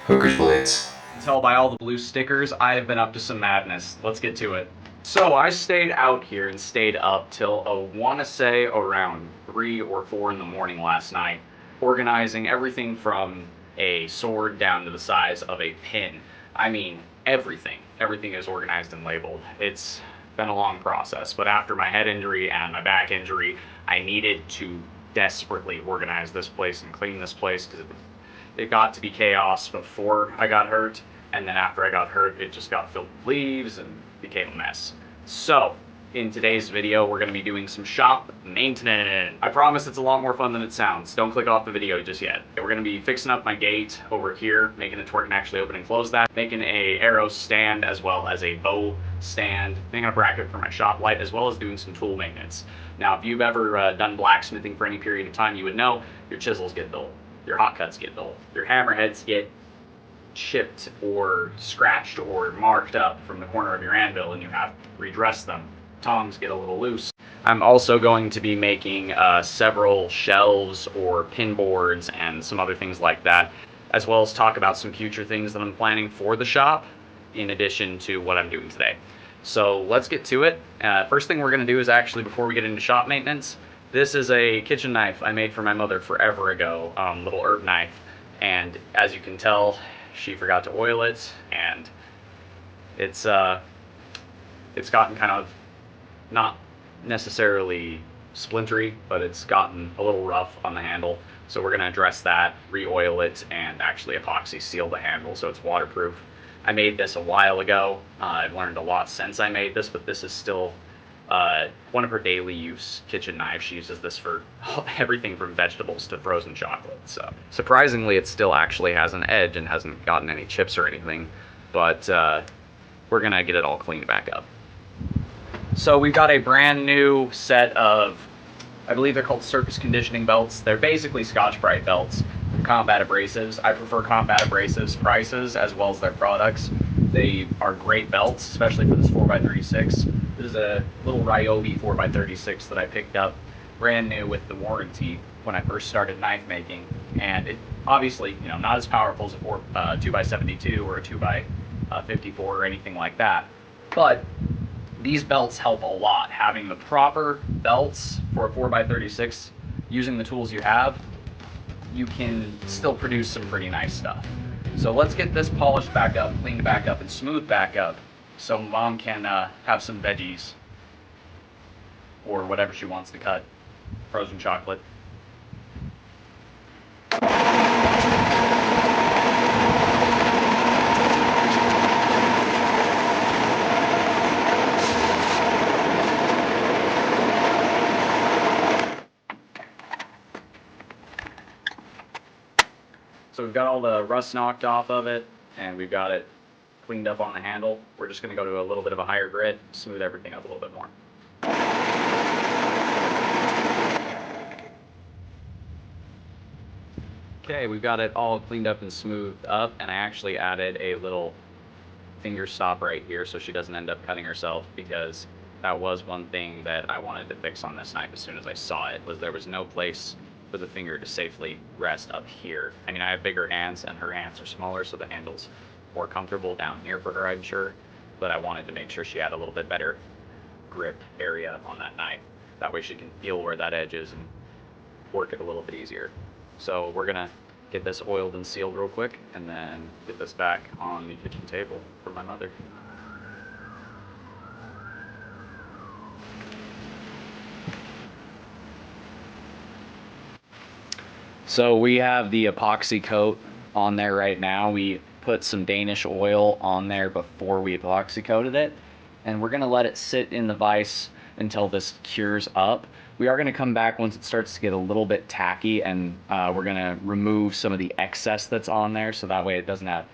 Hooker's blades. You can tell by all the blue stickers, I have been up to some madness. Let's get to it. So I stayed out here and stayed up till I want to say around 3 or 4 in the morning last night, organizing everything from a sword down to the size of a pin. I mean, everything. Everything is organized and labeled. It's been a long process, but after my head injury and my back injury, I needed to desperately organize this place and clean this place because it got to be chaos before I got hurt, and then after I got hurt, it just got filled with leaves and became a mess. So, in today's video, we're going to be doing some shop maintenance. I promise it's a lot more fun than it sounds. Don't click off the video just yet. We're going to be fixing up my gate over here, making it to where I can actually open and close that, making a arrow stand as well as a bow stand, making a bracket for my shop light, as well as doing some tool maintenance. Now, if you've ever done blacksmithing for any period of time, you would know your chisels get dull, your hot cuts get dull, your hammerheads get chipped or scratched or marked up from the corner of your anvil and you have to redress them. Tongs get a little loose. I'm also going to be making several shelves or pin boards and some other things like that, as well as talk about some future things that I'm planning for the shop in addition to what I'm doing today. So let's get to it. First thing we're going to do is actually, before we get into shop maintenance, this is a kitchen knife I made for my mother forever ago, little herb knife, and as you can tell, she forgot to oil it, and it's gotten kind of not necessarily splintery, but it's gotten a little rough on the handle. So we're going to address that, re-oil it, and actually epoxy seal the handle so it's waterproof. I made this a while ago. I've learned a lot since I made this, but this is still one of her daily use kitchen knives. She uses this for everything from vegetables to frozen chocolate. So surprisingly, it still actually has an edge and hasn't gotten any chips or anything, but we're gonna get it all cleaned back up. So we've got a brand new set of, I believe they're called surface conditioning belts. They're basically Scotch-Brite belts from Combat Abrasives. I prefer Combat Abrasives prices as well as their products. They are great belts, especially for this 4x36. This is a little Ryobi 4x36 that I picked up brand new with the warranty when I first started knife making. And it obviously, not as powerful as a 2x72 or a 2x54 or anything like that. But these belts help a lot. Having the proper belts for a 4x36, using the tools you have, you can still produce some pretty nice stuff. So let's get this polished back up, cleaned back up, and smoothed back up so Mom can have some veggies or whatever she wants to cut, frozen chocolate. So we've got all the rust knocked off of it, and we've got it cleaned up on the handle. We're just going to go to a little bit of a higher grit, smooth everything up a little bit more. Okay, we've got it all cleaned up and smoothed up, and I actually added a little finger stop right here so she doesn't end up cutting herself, because that was one thing that I wanted to fix on this knife as soon as I saw it, was there was no place for the finger to safely rest up here. I mean, I have bigger hands and her hands are smaller, so the handle's more comfortable down here for her, I'm sure, but I wanted to make sure she had a little bit better grip area on that knife. That way she can feel where that edge is and work it a little bit easier. So we're gonna get this oiled and sealed real quick, and then get this back on the kitchen table for my mother. So we have the epoxy coat on there right now. We put some Danish oil on there before we epoxy coated it, and we're gonna let it sit in the vise until this cures up. We are gonna come back once it starts to get a little bit tacky, and we're gonna remove some of the excess that's on there so that way it doesn't have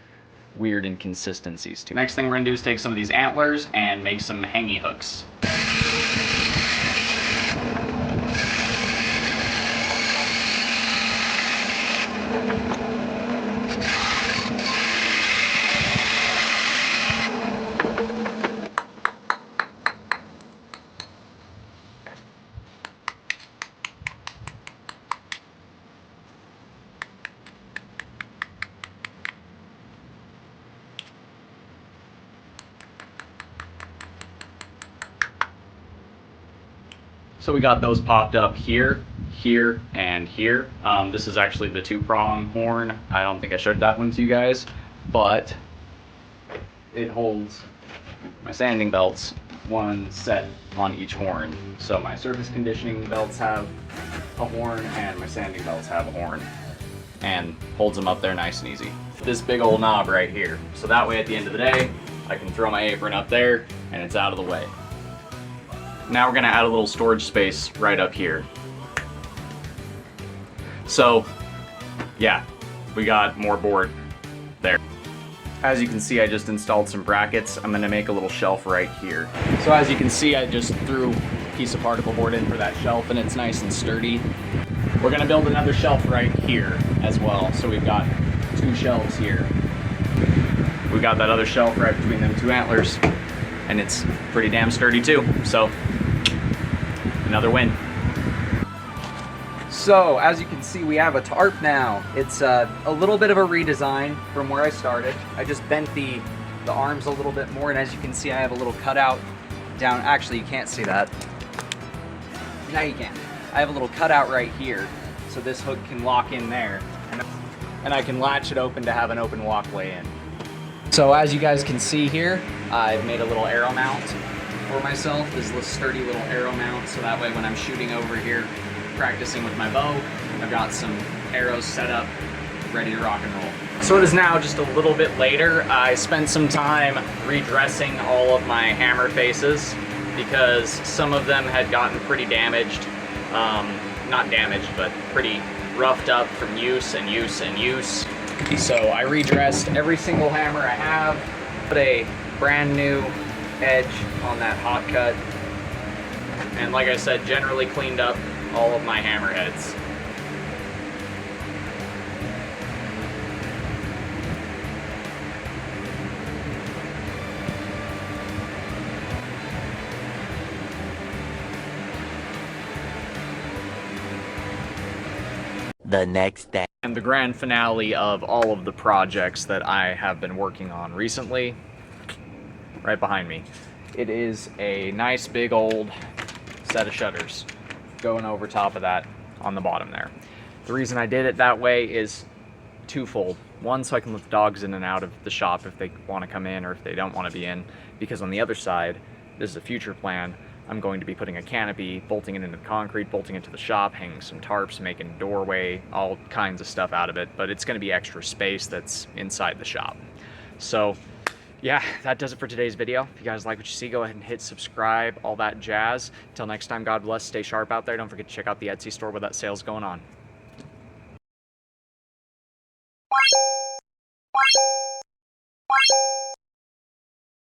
weird inconsistencies to it. Next thing we're gonna do is take some of these antlers and make some hangy hooks. So we got those popped up here, here, and here. This is actually the 2-prong horn. I don't think I showed that one to you guys, but it holds my sanding belts, one set on each horn. So my surface conditioning belts have a horn and my sanding belts have a horn, and holds them up there nice and easy. This big old knob right here. So that way at the end of the day, I can throw my apron up there and it's out of the way. Now we're gonna add a little storage space right up here. So yeah, we got more board there. As you can see, I just installed some brackets. I'm gonna make a little shelf right here. So as you can see, I just threw a piece of particle board in for that shelf and it's nice and sturdy. We're gonna build another shelf right here as well. So we've got 2 shelves here. We got that other shelf right between them 2 antlers and it's pretty damn sturdy too. So another win. So as you can see, we have a tarp now. It's a little bit of a redesign from where I started. I just bent the arms a little bit more, and as you can see, I have a little cutout down. Actually, you can't see that. Now you can. I have a little cutout right here, so this hook can lock in there, and I can latch it open to have an open walkway in. So as you guys can see here, I've made a little arrow mount for myself, this little sturdy little arrow mount, so that way when I'm shooting over here, practicing with my bow, I've got some arrows set up, ready to rock and roll. So it is now just a little bit later. I spent some time redressing all of my hammer faces because some of them had gotten pretty damaged. Not damaged, but pretty roughed up from use and use and use. So I redressed every single hammer I have, put a brand new edge on that hot cut, and like I said, generally cleaned up all of my hammerheads. The next day. And the grand finale of all of the projects that I have been working on recently, right behind me. It is a nice big old set of shutters going over top of that on the bottom there. The reason I did it that way is twofold. One, so I can let the dogs in and out of the shop if they want to come in or if they don't want to be in, because on the other side, this is a future plan, I'm going to be putting a canopy, bolting it into the concrete, bolting it to the shop, hanging some tarps, making a doorway, all kinds of stuff out of it, but it's going to be extra space that's inside the shop. So yeah, that does it for today's video. If you guys like what you see, go ahead and hit subscribe, all that jazz. Until next time, God bless, stay sharp out there. Don't forget to check out the Etsy store where that sale's going on.